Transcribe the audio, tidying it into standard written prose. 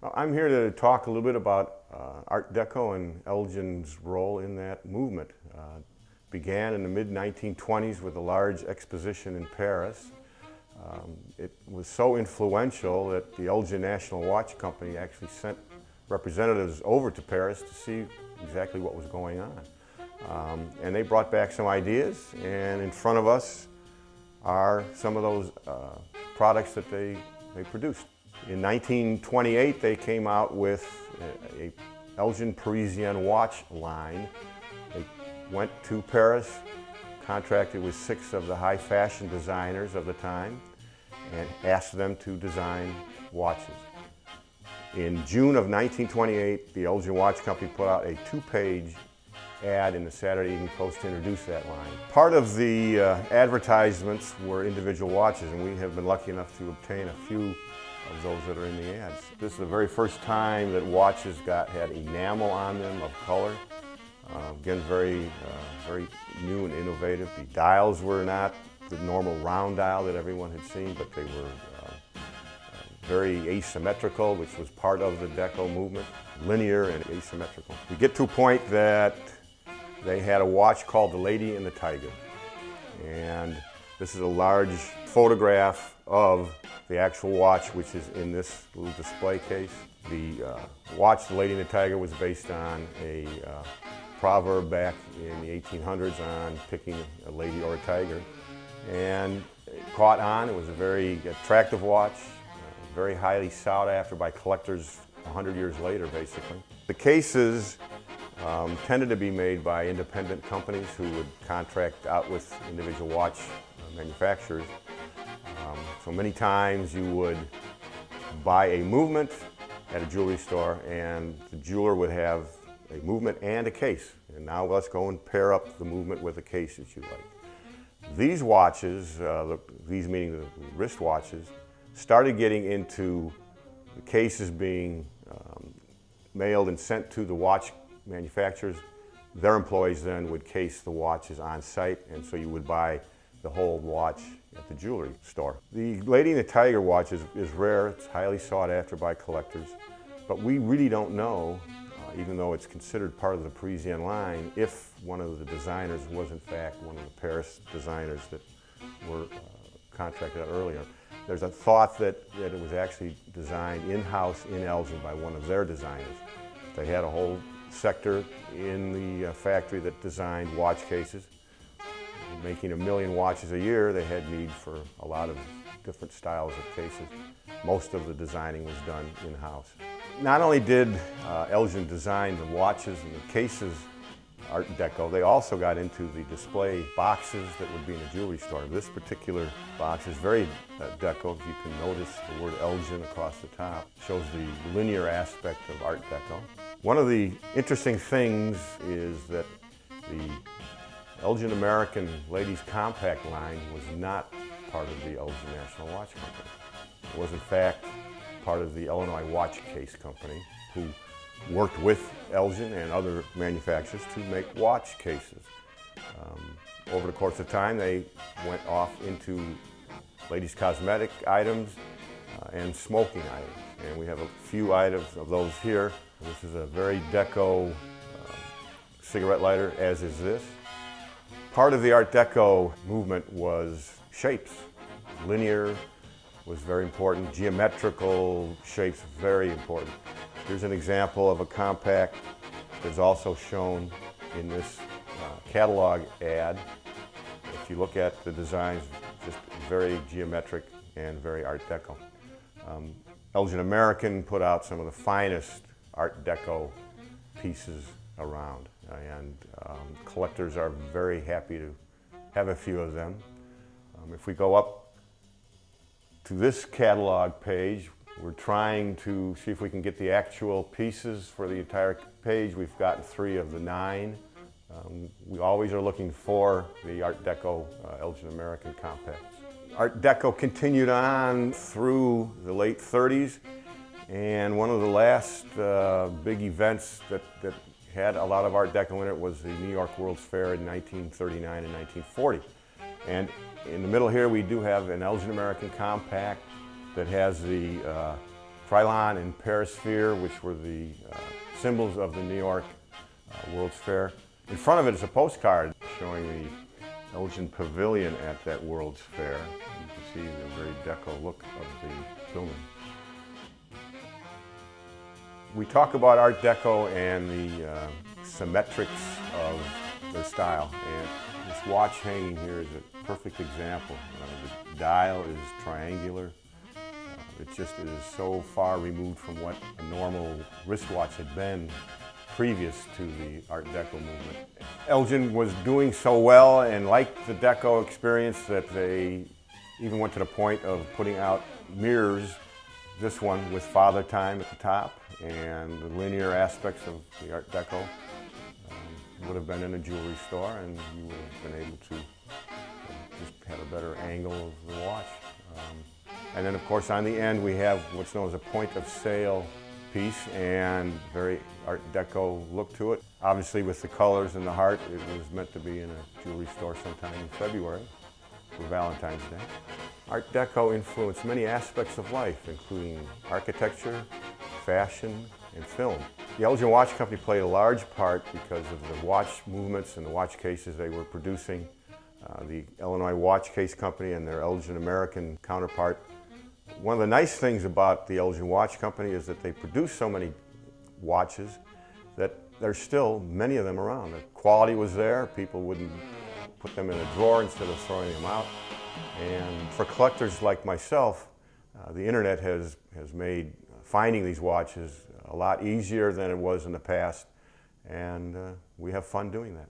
I'm here to talk a little bit about Art Deco and Elgin's role in that movement. Began in the mid-1920s with a large exposition in Paris. It was so influential that the Elgin National Watch Company actually sent representatives over to Paris to see exactly what was going on. And they brought back some ideas, and in front of us are some of those products that they produced. In 1928, they came out with a Elgin Parisienne watch line. They went to Paris, contracted with 6 of the high fashion designers of the time, and asked them to design watches. In June of 1928, the Elgin Watch Company put out a 2-page ad in the Saturday Evening Post to introduce that line. Part of the advertisements were individual watches, and we have been lucky enough to obtain a few of those that are in the ads. This is the very first time that watches had enamel on them of color. Again, very new and innovative. The dials were not the normal round dial that everyone had seen, but they were very asymmetrical, which was part of the Deco movement, linear and asymmetrical. We get to a point that they had a watch called the Lady and the Tiger. And this is a large photograph of the actual watch, which is in this little display case. The watch, the Lady and the Tiger, was based on a proverb back in the 1800s on picking a lady or a tiger. And it caught on. It was a very attractive watch, very highly sought after by collectors 100 years later, basically. The cases tended to be made by independent companies who would contract out with individual watch manufacturers. So many times you would buy a movement at a jewelry store, and the jeweler would have a movement and a case. And now let's go and pair up the movement with a case that you like. These watches, these meaning the wrist watches, started getting into the cases being mailed and sent to the watch manufacturers. Their employees then would case the watches on site, and so you would buy the whole watch at the jewelry store. The Lady and the Tiger watch is rare. It's highly sought after by collectors, but we really don't know, even though it's considered part of the Parisienne line, if one of the designers was in fact one of the Paris designers that were contracted out earlier. There's a thought that it was actually designed in-house in Elgin by one of their designers. They had a whole sector in the factory that designed watch cases. Making 1 million watches a year, they had need for a lot of different styles of cases. Most of the designing was done in-house. Not only did Elgin design the watches and the cases Art Deco, they also got into the display boxes that would be in a jewelry store. This particular box is very Deco. You can notice the word Elgin across the top. Shows the linear aspect of Art Deco. One of the interesting things is that the Elgin American Ladies Compact line was not part of the Elgin National Watch Company. It was in fact part of the Illinois Watch Case Company, who worked with Elgin and other manufacturers to make watch cases. Over the course of time, they went off into ladies' cosmetic items and smoking items. And we have a few items of those here. This is a very Deco cigarette lighter, as is this. Part of the Art Deco movement was shapes. Linear was very important. Geometrical shapes, very important. Here's an example of a compact that's also shown in this catalog ad. If you look at the designs, just very geometric and very Art Deco. Elgin American put out some of the finest Art Deco pieces around, and collectors are very happy to have a few of them. If we go up to this catalog page, we're trying to see if we can get the actual pieces for the entire page. We've gotten 3 of the 9. We always are looking for the Art Deco Elgin American compacts. Art Deco continued on through the late 30s, and one of the last big events that had a lot of Art Deco in it was the New York World's Fair in 1939 and 1940. And in the middle here we do have an Elgin American compact that has the Krylon and Perisphere, which were the symbols of the New York World's Fair. In front of it is a postcard showing the Elgin Pavilion at that World's Fair. You can see the very deco look of the building. We talk about Art Deco and the symmetrics of their style, and this watch hanging here is a perfect example. The dial is triangular. It just is so far removed from what a normal wristwatch had been previous to the Art Deco movement. Elgin was doing so well and liked the Deco experience that they even went to the point of putting out mirrors, this one with Father Time at the top, and the linear aspects of the Art Deco would have been in a jewelry store, and you would have been able to just have a better angle of the watch. And then of course on the end we have what's known as a point of sale piece, and very Art Deco look to it. Obviously with the colors and the heart, it was meant to be in a jewelry store sometime in February for Valentine's Day. Art Deco influenced many aspects of life, including architecture, fashion, and film. The Elgin Watch Company played a large part because of the watch movements and the watch cases they were producing. The Illinois Watch Case Company and their Elgin American counterpart. One of the nice things about the Elgin Watch Company is that they produce so many watches that there's still many of them around. The quality was there, people wouldn't put them in a drawer instead of throwing them out. And for collectors like myself, the internet has made finding these watches a lot easier than it was in the past, and we have fun doing that.